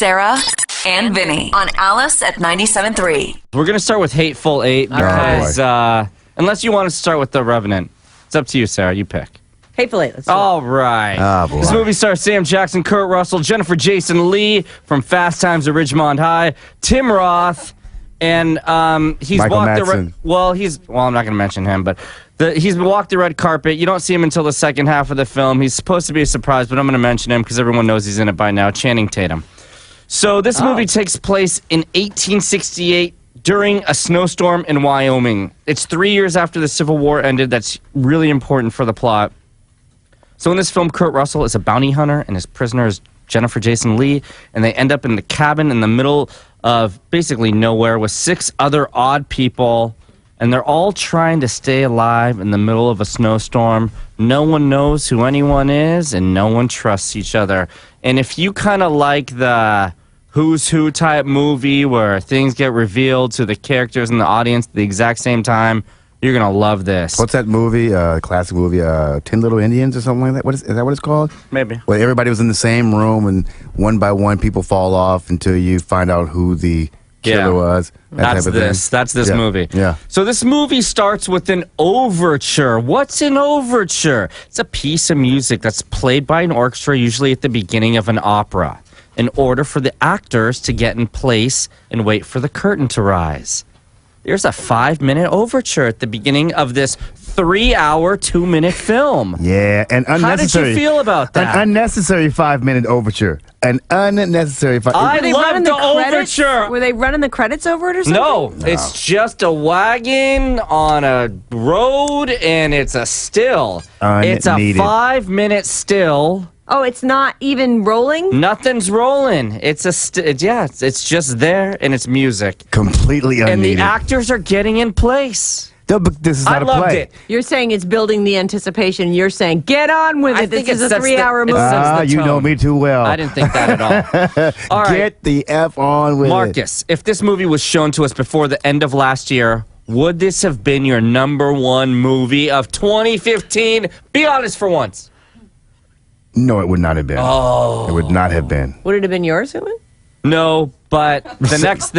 Sarah, and Vinny on Alice at 97.3. We're going to start with Hateful Eight because unless you want to start with The Revenant. It's up to you, Sarah. You pick. Hateful Eight. Let's do it. All right. Oh, boy. This movie stars Sam Jackson, Kurt Russell, Jennifer Jason Leigh from Fast Times at Ridgemont High, Tim Roth, and he's Michael walked the Madsen. I'm not going to mention him, but he's walked the red carpet. You don't see him until the second half of the film. He's supposed to be a surprise, but I'm going to mention him because everyone knows he's in it by now. Channing Tatum. So this movie takes place in 1868 during a snowstorm in Wyoming. It's 3 years after the Civil War ended. That's really important for the plot. So in this film, Kurt Russell is a bounty hunter, and his prisoner is Jennifer Jason Leigh, and they end up in the cabin in the middle of basically nowhere with 6 other odd people, and they're all trying to stay alive in the middle of a snowstorm. No one knows who anyone is, and no one trusts each other. And if you kind of like the Who's Who type movie where things get revealed to the characters and the audience at the exact same time, you're going to love this. What's that movie, classic movie, 10 Little Indians or something like that? Is that what it's called? Maybe. Where everybody was in the same room and one by one people fall off until you find out who the killer was. That's this movie. Yeah. So this movie starts with an overture. What's an overture? It's a piece of music that's played by an orchestra, usually at the beginning of an opera, in order for the actors to get in place and wait for the curtain to rise. There's a 5-minute overture at the beginning of this 3-hour, 2-minute film. Yeah, and unnecessary. How did you feel about that? An unnecessary 5-minute overture. An unnecessary 5. I love the overture. Were they running the credits over it or something? No, it's just a wagon on a road, and it's a still. It's a 5-minute still. Oh, it's not even rolling? Nothing's rolling. It's it's just there, and it's music. Completely unneeded. And the actors are getting in place. No, but this is not I a play. loved it. You're saying it's building the anticipation. You're saying, get on with I it. think This is it a sets the- 3-hour it movie. sets the You know tone. me too well. I didn't think that at all. All right. Get the F on with it. Marcus, if this movie was shown to us before the end of last year, would this have been your #1 movie of 2015? Be honest for once. No, it would not have been. Oh. It would not have been. Would it have been yours, Hooman? No, but the next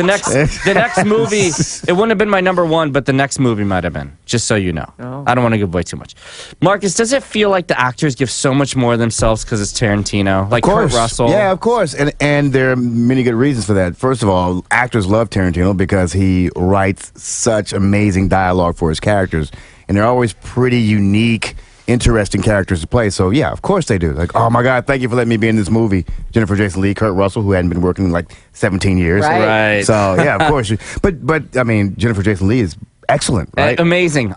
movie, it wouldn't have been my #1, but the next movie might have been. Just so you know. Oh. I don't want to give away too much. Marcus, does it feel like the actors give so much more of themselves because it's Tarantino? Like Kurt Russell? Yeah, of course. And there are many good reasons for that. First of all, actors love Tarantino because he writes such amazing dialogue for his characters. And they're always pretty unique, interesting characters to play. So, yeah, of course they do. Like, oh, my God, thank you for letting me be in this movie. Jennifer Jason Leigh, Kurt Russell, who hadn't been working in like 17 years. Right. So, yeah, of course. But I mean, Jennifer Jason Leigh is excellent, right? Amazing.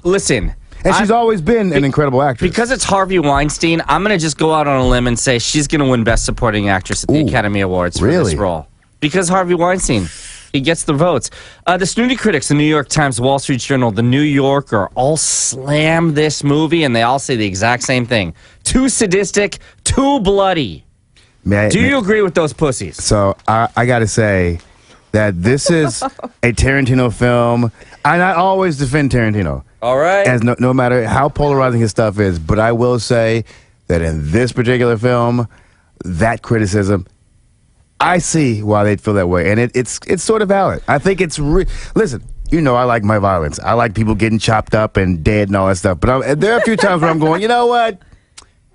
Listen. And she's always been an incredible actress. Because it's Harvey Weinstein, I'm going to just go out on a limb and say she's going to win Best Supporting Actress at the Academy Awards for this role. Because Harvey Weinstein. He gets the votes. The snooty critics, the New York Times, Wall Street Journal, the New Yorker, all slam this movie, and they all say the exact same thing. Too sadistic, too bloody. Do you agree with those pussies? So, I got to say that this is a Tarantino film, and I always defend Tarantino. All right. As no matter how polarizing his stuff is, but I will say that in this particular film, that criticism, I see why they'd feel that way, and it's sort of valid. I think it's listen. You know, I like my violence. I like people getting chopped up and dead and all that stuff. But there are a few times where I'm going, you know what?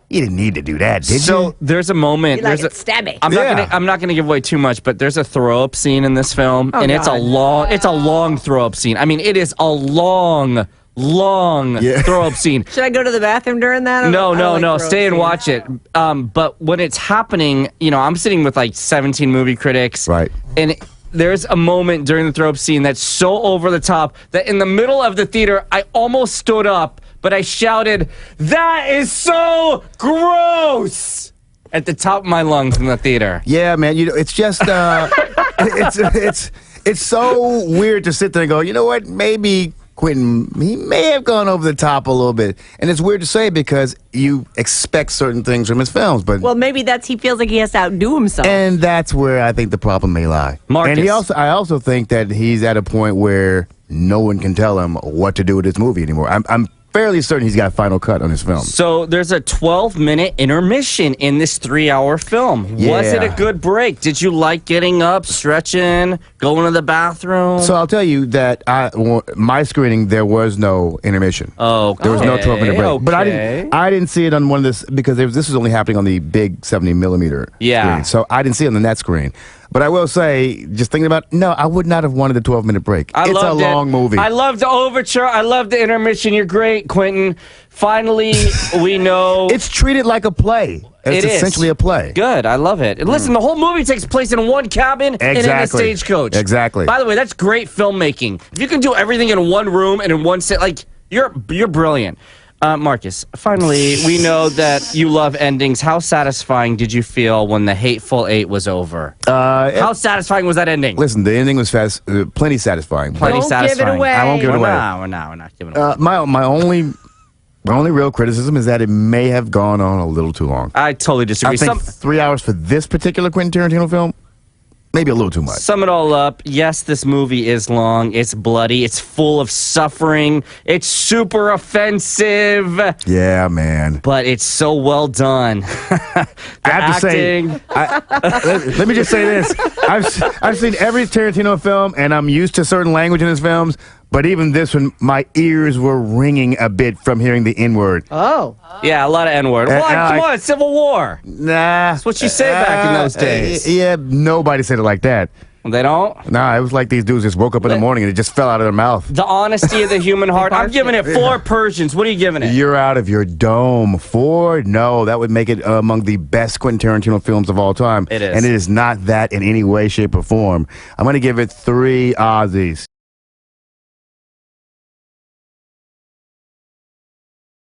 You didn't need to do that, did you? So there's a moment. You like it stabby. I'm not gonna give away too much, but there's a throw up scene in this film, and it's a long throw up scene. I mean, it is a long throw up scene. Should I go to the bathroom during that? No. Stay and watch it. But when it's happening, you know, I'm sitting with like 17 movie critics. Right. And there's a moment during the throw up scene that's so over the top that in the middle of the theater, I almost stood up, but I shouted, "That is so gross!" at the top of my lungs in the theater. Yeah, man. You know, it's just it's so weird to sit there and go, you know what? Maybe Quentin, he may have gone over the top a little bit. And it's weird to say because you expect certain things from his films. But well, maybe he feels like he has to outdo himself. And that's where I think the problem may lie. Marcus. And I also think that he's at a point where no one can tell him what to do with his movie anymore. I'm fairly certain he's got a final cut on his film. So there's a 12-minute intermission in this 3-hour film. Yeah. Was it a good break? Did you like getting up, stretching, going to the bathroom? So I'll tell you that my screening, there was no intermission. Oh, there was no 12-minute break. Okay. But I didn't see it on one of this because this was only happening on the big 70 millimeter screen. So I didn't see it on the net screen. But I will say, just thinking about it, no, I would not have wanted a 12-minute break. It's a long movie. I love the overture. I love the intermission. You're great, Quentin. Finally, we know. It's treated like a play. It's essentially a play. Good. I love it. And listen, the whole movie takes place in one cabin and in a stagecoach. Exactly. By the way, that's great filmmaking. If you can do everything in one room and in one set, like, you're brilliant. Marcus, finally, we know that you love endings. How satisfying did you feel when the Hateful Eight was over? How satisfying was that ending? Listen, the ending was plenty satisfying. Plenty satisfying. Give it away. I won't give it away. We're not giving it away. My only real criticism is that it may have gone on a little too long. I totally disagree. I think 3 hours for this particular Quentin Tarantino film, maybe a little too much. Sum it all up. Yes, this movie is long. It's bloody. It's full of suffering. It's super offensive. Yeah, man. But it's so well done. I have to say, let me just say this. I've seen every Tarantino film, and I'm used to certain language in his films. But even this one, my ears were ringing a bit from hearing the N-word. Oh. Yeah, a lot of N-word. Come on, Civil War. Nah. That's what you say back in those days. Yeah, nobody said it like that. They don't? Nah, it was like these dudes just woke up in the morning and it just fell out of their mouth. The honesty of the human heart. I'm giving it 4 Persians. What are you giving it? You're out of your dome. 4? No, that would make it among the best Quentin Tarantino films of all time. It is. And it is not that in any way, shape, or form. I'm going to give it 3 Aussies.